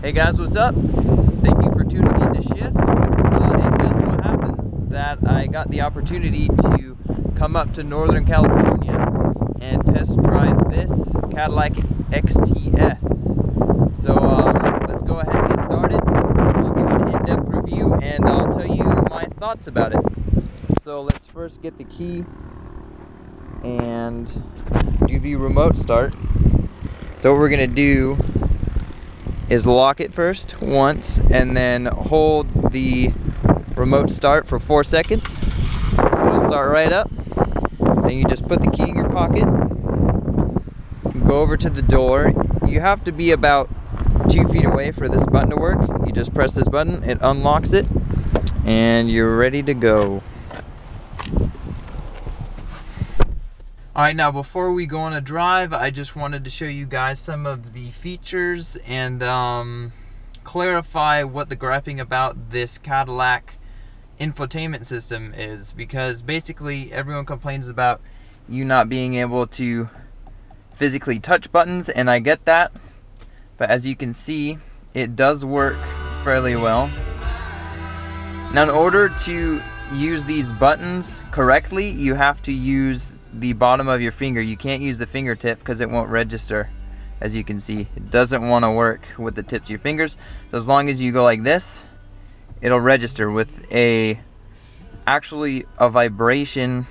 Hey guys, what's up? Thank you for tuning in to Shift. And just so happens that I got the opportunity to come up to Northern California and test drive this Cadillac XTS. So let's go ahead and get started. I'll give you an in-depth review and I'll tell you my thoughts about it. So let's first get the key and do the remote start. So what we're gonna do is lock it first once and then hold the remote start for 4 seconds. It'll start right up. Then you just put the key in your pocket, go over to the door. You have to be about 2 feet away for this button to work. You just press this button, it unlocks it, and you're ready to go. Alright, now before we go on a drive, I just wanted to show you guys some of the features and clarify what the griping about this Cadillac infotainment system is, because basically everyone complains about you not being able to physically touch buttons, and I get that, but as you can see, it does work fairly well. Now in order to use these buttons correctly, you have to use the bottom of your finger. You can't use the fingertip because it won't register. As you can see, it doesn't want to work with the tips of your fingers. So as long as you go like this, it'll register with actually a vibration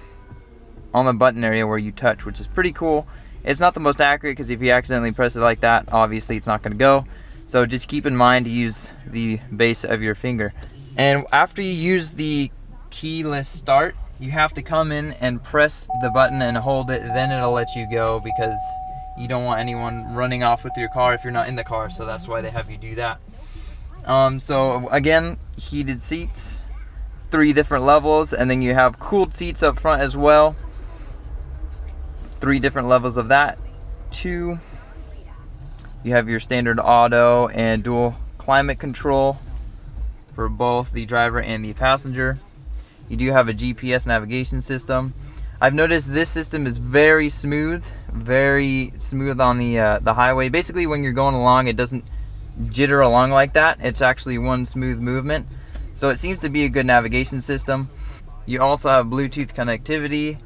on the button area where you touch, which is pretty cool. It's not the most accurate because if you accidentally press it like that, obviously it's not going to go. So just keep in mind to use the base of your finger. And after you use the keyless start, you have to come in and press the button and hold it, then it'll let you go, because you don't want anyone running off with your car if you're not in the car, so that's why they have you do that. So again, heated seats, 3 different levels, and then you have cooled seats up front as well, 3 different levels of that. 2, you have your standard auto and dual climate control for both the driver and the passenger. You do have a GPS navigation system. I've noticed this system is very smooth on the highway. Basically, when you're going along, it doesn't jitter along like that. It's actually one smooth movement. So it seems to be a good navigation system. You also have Bluetooth connectivity.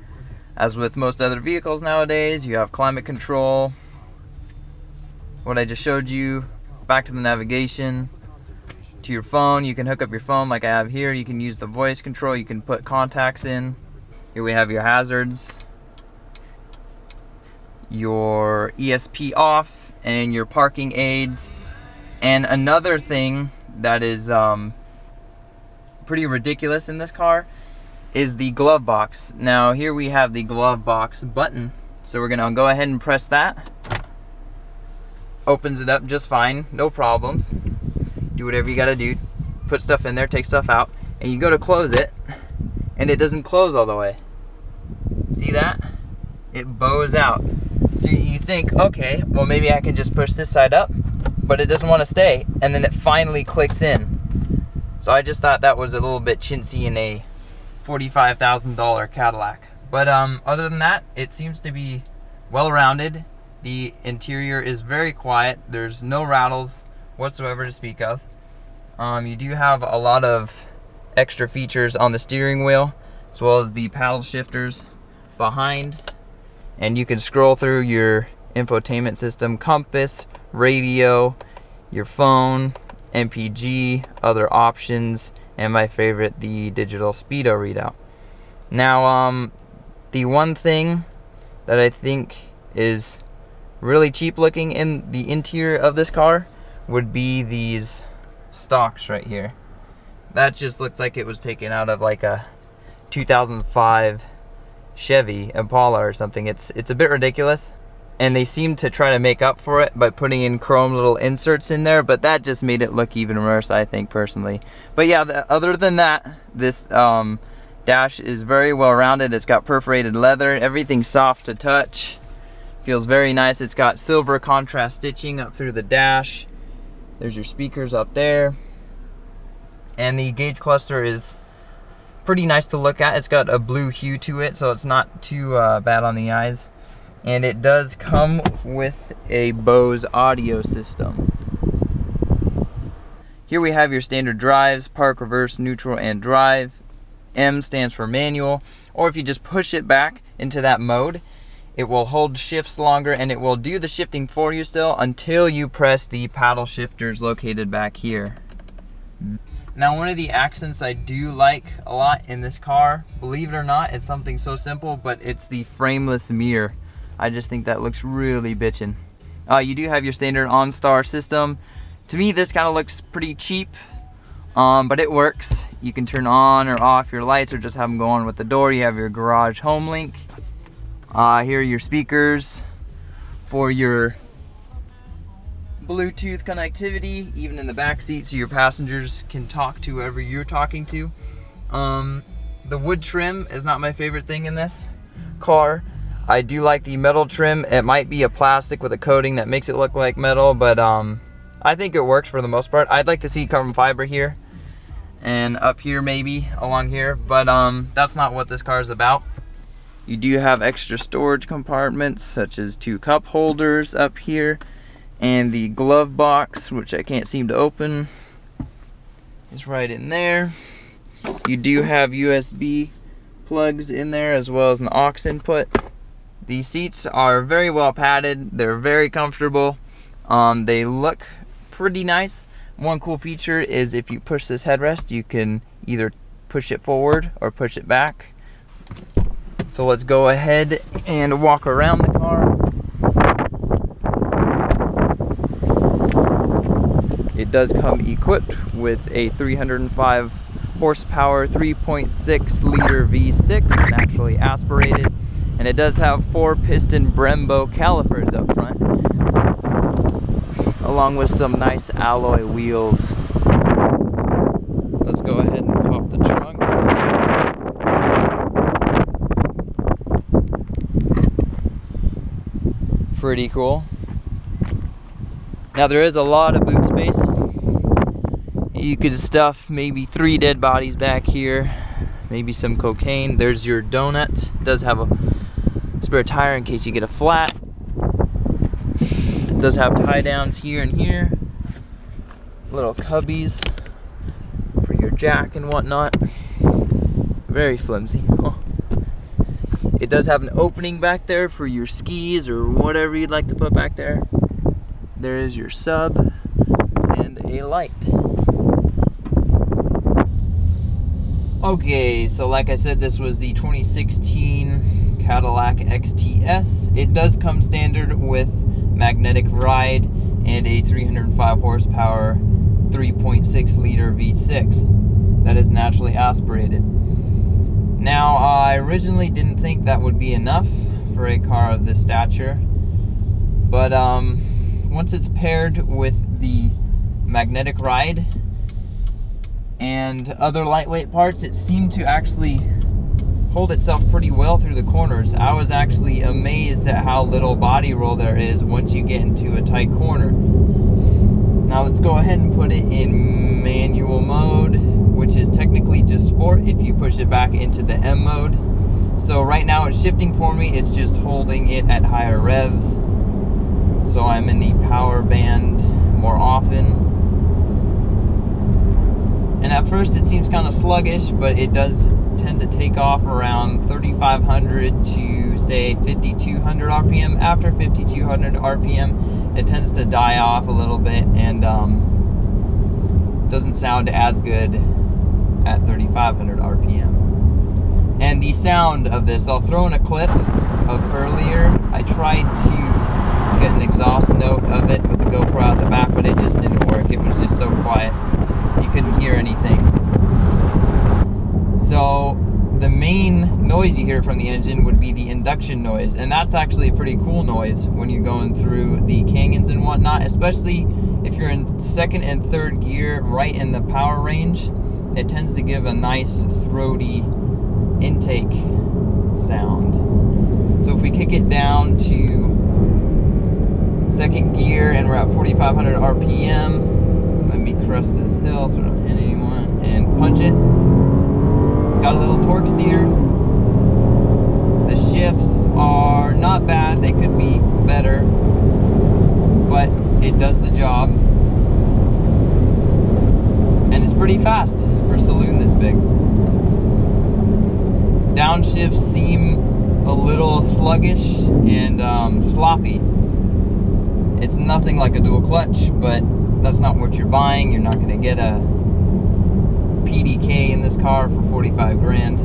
As with most other vehicles nowadays, you have climate control. What I just showed you, back to the navigation. To your phone, you can hook up your phone like I have here. You can use the voice control, you can put contacts in. Here we have your hazards, your ESP off, and your parking aids. And another thing that is pretty ridiculous in this car is the glove box. Now here we have the glove box button, so we're gonna go ahead and press that. Opens it up just fine, no problems. Do whatever you gotta do, put stuff in there, take stuff out, and you go to close it, and it doesn't close all the way. See that? It bows out. So you think, okay, well maybe I can just push this side up, but it doesn't want to stay, and then it finally clicks in. So I just thought that was a little bit chintzy in a $45,000 Cadillac. But other than that, it seems to be well-rounded. The interior is very quiet. There's no rattles whatsoever to speak of. You do have a lot of extra features on the steering wheel, as well as the paddle shifters behind, and you can scroll through your infotainment system, compass, radio, your phone, MPG, other options, and my favorite, the digital speedo readout. Now the one thing that I think is really cheap looking in the interior of this car would be these stalks right here. That just looks like it was taken out of like a 2005 Chevy Impala or something. It's a bit ridiculous, and they seem to try to make up for it by putting in chrome little inserts in there, but that just made it look even worse, I think, personally. But yeah, other than that, this dash is very well rounded. It's got perforated leather, everything's soft to touch, feels very nice. It's got silver contrast stitching up through the dash. There's your speakers up there, and the gauge cluster is pretty nice to look at. It's got a blue hue to it, so it's not too bad on the eyes. And it does come with a Bose audio system. Here we have your standard drives: park, reverse, neutral, and drive. M stands for manual, or if you just push it back into that mode, it will hold shifts longer and it will do the shifting for you still until you press the paddle shifters located back here. Now, one of the accents I do like a lot in this car, believe it or not, it's something so simple, but it's the frameless mirror. I just think that looks really bitchin'. You do have your standard OnStar system. To me, this kind of looks pretty cheap, but it works. You can turn on or off your lights or just have them go on with the door. You have your garage home link. Here are your speakers for your Bluetooth connectivity, even in the back seat, so your passengers can talk to whoever you're talking to. The wood trim is not my favorite thing in this car. I do like the metal trim. It might be a plastic with a coating that makes it look like metal, but I think it works for the most part. I'd like to see carbon fiber here and up here, maybe along here, but that's not what this car is about. You do have extra storage compartments, such as 2 cup holders up here, and the glove box, which I can't seem to open, is right in there. You do have USB plugs in there, as well as an aux input. The seats are very well padded. They're very comfortable. They look pretty nice. One cool feature is if you push this headrest, you can either push it forward or push it back. So let's go ahead and walk around the car. It does come equipped with a 305 horsepower 3.6 liter V6, naturally aspirated, and it does have 4 piston Brembo calipers up front, along with some nice alloy wheels. Let's go ahead and pop the trunk. Pretty cool. Now, there is a lot of boot space. You could stuff maybe 3 dead bodies back here, maybe some cocaine. There's your donut. It does have a spare tire in case you get a flat. It does have tie downs here and here. Little cubbies for your jack and whatnot. Very flimsy. It does have an opening back there for your skis or whatever you'd like to put back there. There is your sub and a light. Okay, so like I said, this was the 2016 Cadillac XTS. It does come standard with magnetic ride and a 305 horsepower 3.6 liter V6 that is naturally aspirated. Now, I originally didn't think that would be enough for a car of this stature, but once it's paired with the magnetic ride and other lightweight parts, it seemed to actually hold itself pretty well through the corners. I was actually amazed at how little body roll there is once you get into a tight corner. Now let's go ahead and put it in manual mode, which is technically just sport if you push it back into the M mode. So right now it's shifting for me, it's just holding it at higher revs. So I'm in the power band more often. And at first it seems kind of sluggish, but it does tend to take off around 3,500 to say 5,200 RPM. After 5,200 RPM, it tends to die off a little bit and doesn't sound as good at 3,500 RPM. And the sound of this, I'll throw in a clip of earlier. I tried to get an exhaust note of it with the GoPro out the back, but it just didn't work. It was just so quiet. You couldn't hear anything. So the main noise you hear from the engine would be the induction noise, and that's actually a pretty cool noise when you're going through the canyons and whatnot, especially if you're in second and third gear right in the power range. It tends to give a nice throaty intake sound. So if we kick it down to second gear and we're at 4,500 RPM, let me crest this hill so I don't hit anyone, and punch it. Got a little torque steer. The shifts are not bad, they could be better, but it does the job. pretty fast for a saloon this big. Downshifts seem a little sluggish and sloppy. It's nothing like a dual clutch, but that's not what you're buying. You're not going to get a PDK in this car for 45 grand.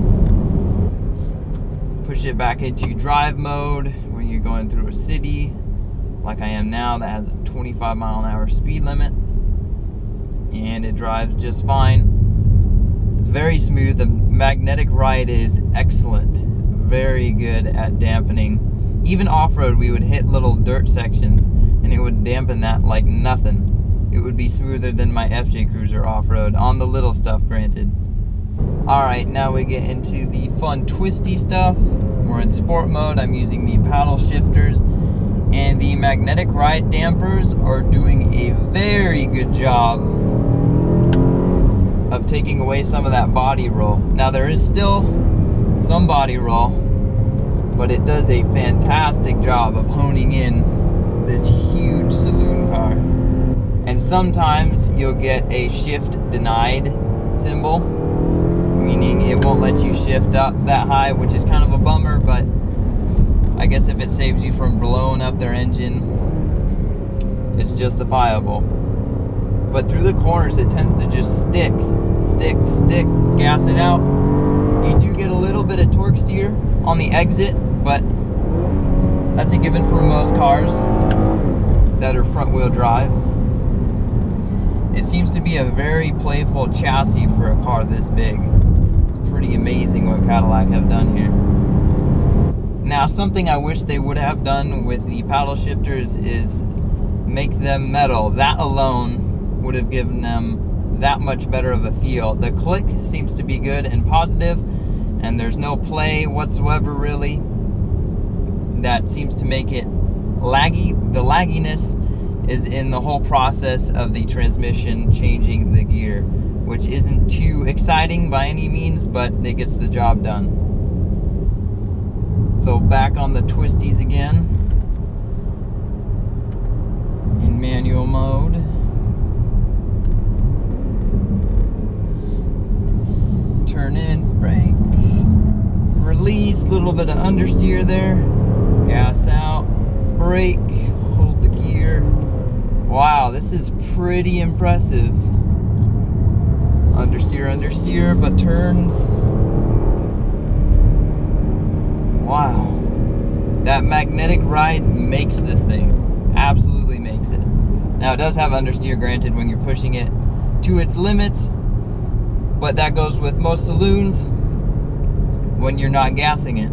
Push it back into drive mode when you're going through a city like I am now that has a 25 mile an hour speed limit, and it drives just fine. It's very smooth. The magnetic ride is excellent, very good at dampening. Even off-road, we would hit little dirt sections and it would dampen that like nothing. It would be smoother than my FJ Cruiser off-road, on the little stuff, granted. Alright, now we get into the fun twisty stuff. We're in sport mode. I'm using the paddle shifters, and the magnetic ride dampers are doing a very good job of taking away some of that body roll. Now there is still some body roll, but it does a fantastic job of honing in this huge saloon car. And sometimes you'll get a shift denied symbol, meaning it won't let you shift up that high, which is kind of a bummer, but I guess if it saves you from blowing up their engine, it's justifiable. But through the corners, it tends to just stick, gas it out. You do get a little bit of torque steer on the exit, but that's a given for most cars that are front wheel drive. It seems to be a very playful chassis for a car this big. It's pretty amazing what Cadillac have done here. Now, something I wish they would have done with the paddle shifters is make them metal. That alone would have given them that much better of a feel. The click seems to be good and positive, and there's no play whatsoever really that seems to make it laggy. The lagginess is in the whole process of the transmission changing the gear, which isn't too exciting by any means, but it gets the job done. So back on the twisties again in manual mode. Turn in, brake, release, little bit of understeer there, gas out, brake, hold the gear. Wow, this is pretty impressive. Understeer, but turns. Wow. That magnetic ride makes this thing. Absolutely makes it. Now, it does have understeer, granted, when you're pushing it to its limits, but that goes with most saloons when you're not gassing it.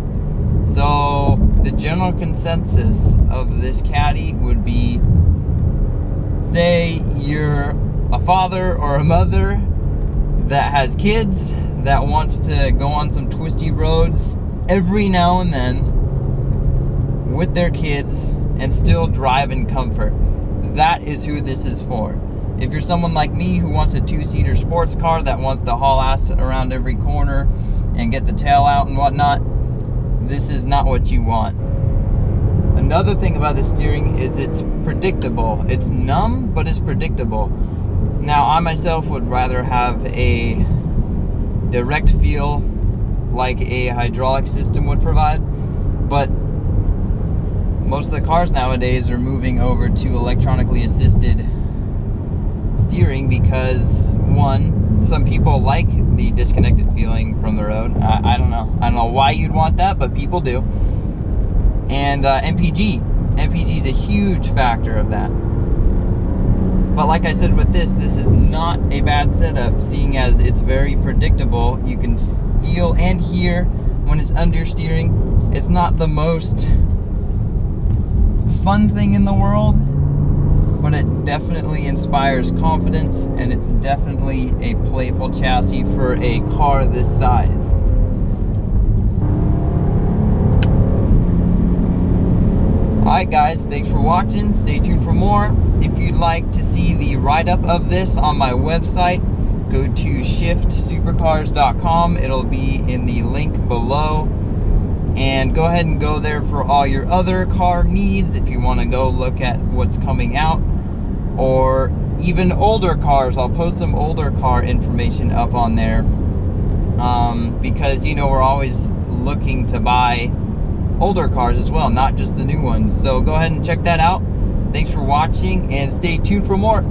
So, the general consensus of this Caddy would be, say you're a father or a mother that has kids that wants to go on some twisty roads every now and then with their kids and still drive in comfort. That is who this is for. If you're someone like me who wants a two-seater sports car that wants to haul ass around every corner and get the tail out and whatnot, this is not what you want. Another thing about the steering is it's predictable. It's numb, but it's predictable. Now, I myself would rather have a direct feel like a hydraulic system would provide, but most of the cars nowadays are moving over to electronically assisted steering because, one, some people like the disconnected feeling from the road. I don't know why you'd want that, but people do. And MPG is a huge factor of that. But like I said with this is not a bad setup, seeing as it's very predictable. You can feel and hear when it's understeering. It's not the most fun thing in the world, but it definitely inspires confidence, and it's definitely a playful chassis for a car this size. Alright guys, thanks for watching. Stay tuned for more. If you'd like to see the write-up of this on my website, go to shiftsupercars.com. It'll be in the link below. And go ahead and go there for all your other car needs if you want to go look at what's coming out, or even older cars. I'll post some older car information up on there, because you know we're always looking to buy older cars as well, not just the new ones. So go ahead and check that out. Thanks for watching and stay tuned for more.